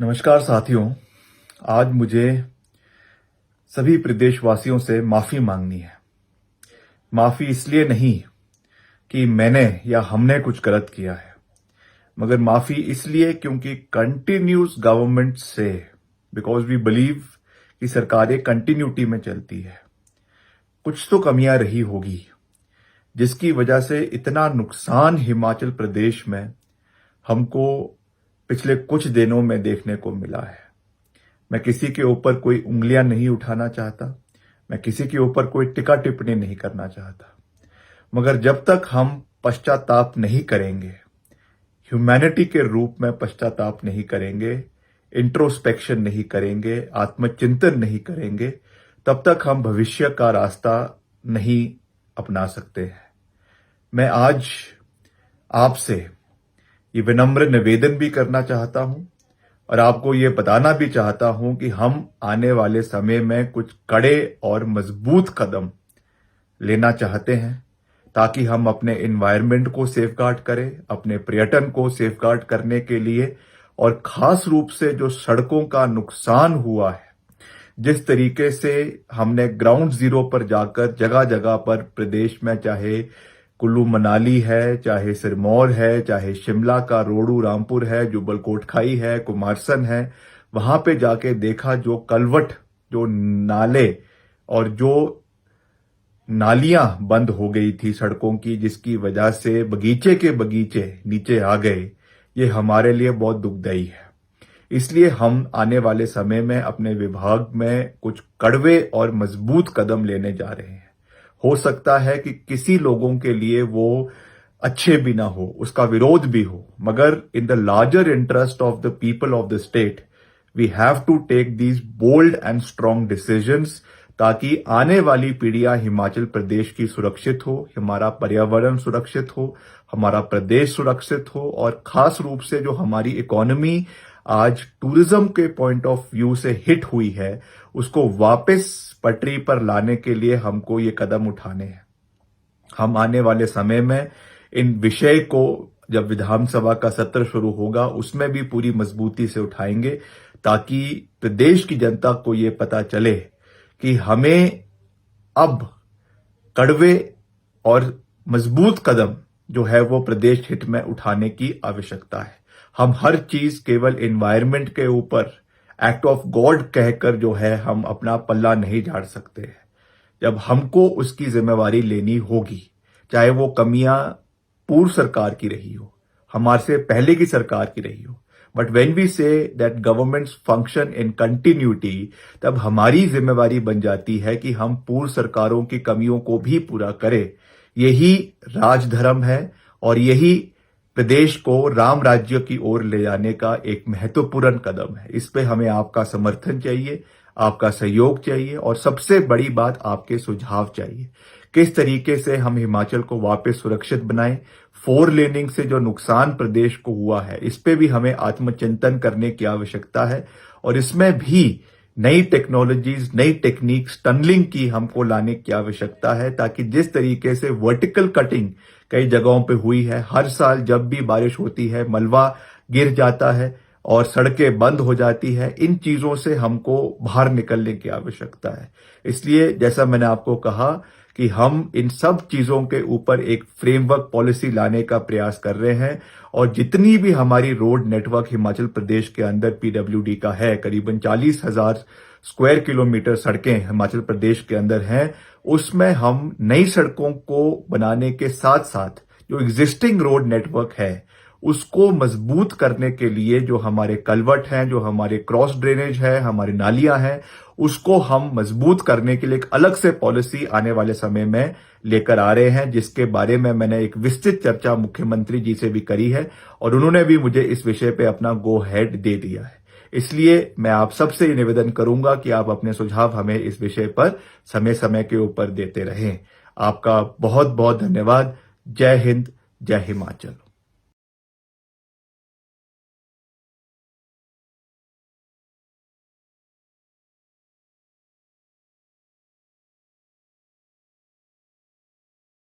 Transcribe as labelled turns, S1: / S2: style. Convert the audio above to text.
S1: नमस्कार साथियों। आज मुझे सभी प्रदेशवासियों से माफी मांगनी है। माफी इसलिए नहीं कि मैंने या हमने कुछ गलत किया है, मगर माफी इसलिए क्योंकि कंटिन्यूस गवर्नमेंट से, बिकॉज वी बिलीव कि सरकारें कंटिन्यूटी में चलती है, कुछ तो कमियां रही होगी जिसकी वजह से इतना नुकसान हिमाचल प्रदेश में हमको पिछले कुछ दिनों में देखने को मिला है। मैं किसी के ऊपर कोई उंगलियां नहीं उठाना चाहता, मैं किसी के ऊपर कोई टिक्का टिप्पणी नहीं करना चाहता, मगर जब तक हम पश्चाताप नहीं करेंगे, ह्यूमैनिटी के रूप में पश्चाताप नहीं करेंगे, इंट्रोस्पेक्शन नहीं करेंगे, आत्मचिंतन नहीं करेंगे, तब तक हम भविष्य का रास्ता नहीं अपना सकते हैं। मैं आज आपसे ये विनम्र निवेदन भी करना चाहता हूं और आपको ये बताना भी चाहता हूं कि हम आने वाले समय में कुछ कड़े और मजबूत कदम लेना चाहते हैं ताकि हम अपने एनवायरनमेंट को सेफगार्ड करें, अपने पर्यटन को सेफगार्ड करने के लिए, और खास रूप से जो सड़कों का नुकसान हुआ है, जिस तरीके से हमने ग्राउंड जीरो पर जाकर जगह जगह पर प्रदेश में, चाहे कुल्लू मनाली है, चाहे सिरमौर है, चाहे शिमला का रोडू रामपुर है, जुब्बल कोटखाई है, कुमारसन है, वहां पे जाके देखा जो कलवट, जो नाले और जो नालियां बंद हो गई थी सड़कों की, जिसकी वजह से बगीचे के बगीचे नीचे आ गए, ये हमारे लिए बहुत दुखदाई है। इसलिए हम आने वाले समय में अपने विभाग में कुछ कड़वे और मजबूत कदम लेने जा रहे हैं। हो सकता है कि किसी लोगों के लिए वो अच्छे भी ना हो, उसका विरोध भी हो, मगर in the larger interest of the people of the state we have to take these bold and strong decisions, ताकि आने वाली पीढ़ियां हिमाचल प्रदेश की सुरक्षित हो, हमारा पर्यावरण सुरक्षित हो, हमारा प्रदेश सुरक्षित हो, और खास रूप से जो हमारी इकोनॉमी आज टूरिज्म के पॉइंट ऑफ व्यू से हिट हुई है, उसको वापस पटरी पर लाने के लिए हमको ये कदम उठाने हैं। हम आने वाले समय में इन विषय को, जब विधानसभा का सत्र शुरू होगा, उसमें भी पूरी मजबूती से उठाएंगे, ताकि प्रदेश की जनता को ये पता चले कि हमें अब कड़वे और मजबूत कदम जो है वो प्रदेश हित में उठाने की आवश्यकता है। हम हर चीज केवल एनवायरनमेंट के ऊपर एक्ट ऑफ गॉड कहकर जो है हम अपना पल्ला नहीं झाड़ सकते हैं। जब हमको उसकी जिम्मेवारी लेनी होगी, चाहे वो कमियां पूर्व सरकार की रही हो, हमारे से पहले की सरकार की रही हो, but when we say that governments function in continuity, तब हमारी जिम्मेवारी बन जाती है कि हम पूर्व सरकारों की कमियों को भी पूरा करें। यही राजधर्म है और यही प्रदेश को राम राज्य की ओर ले जाने का एक महत्वपूर्ण कदम है। इस पे हमें आपका समर्थन चाहिए, आपका सहयोग चाहिए, और सबसे बड़ी बात आपके सुझाव चाहिए। किस तरीके से हम हिमाचल को वापस सुरक्षित बनाएं, 4 लेनिंग से जो नुकसान प्रदेश को हुआ है, इस पे भी हमें आत्मचिंतन करने की आवश्यकता है, और इसमें भी नई टेक्नोलॉजीज, नई टेक्निक्स, टनलिंग की हमको लाने की आवश्यकता है, ताकि जिस तरीके से वर्टिकल कटिंग कई जगहों पे हुई है, हर साल जब भी बारिश होती है मलबा गिर जाता है और सड़कें बंद हो जाती है, इन चीजों से हमको बाहर निकलने की आवश्यकता है। इसलिए जैसा मैंने आपको कहा कि हम इन सब चीजों के ऊपर एक फ्रेमवर्क पॉलिसी लाने का प्रयास कर रहे हैं, और जितनी भी हमारी रोड नेटवर्क हिमाचल प्रदेश के अंदर पीडब्ल्यूडी का है, करीबन 40,000 स्क्वायर किलोमीटर सड़कें हिमाचल प्रदेश के अंदर हैं, उसमें हम नई सड़कों को बनाने के साथ साथ जो एग्जिस्टिंग रोड नेटवर्क है उसको मजबूत करने के लिए जो हमारे कलवर्ट हैं, जो हमारे क्रॉस ड्रेनेज है, हमारी नालियां हैं, उसको हम मजबूत करने के लिए एक अलग से पॉलिसी आने वाले समय में लेकर आ रहे हैं, जिसके बारे में मैंने एक विस्तृत चर्चा मुख्यमंत्री जी से भी करी है, और उन्होंने भी मुझे इस विषय पे अपना गो हेड दे दिया है। इसलिए मैं आप सबसे ये निवेदन करूंगा कि आप अपने सुझाव हमें इस विषय पर समय समय के ऊपर देते रहें। आपका बहुत बहुत धन्यवाद। जय हिंद, जय हिमाचल।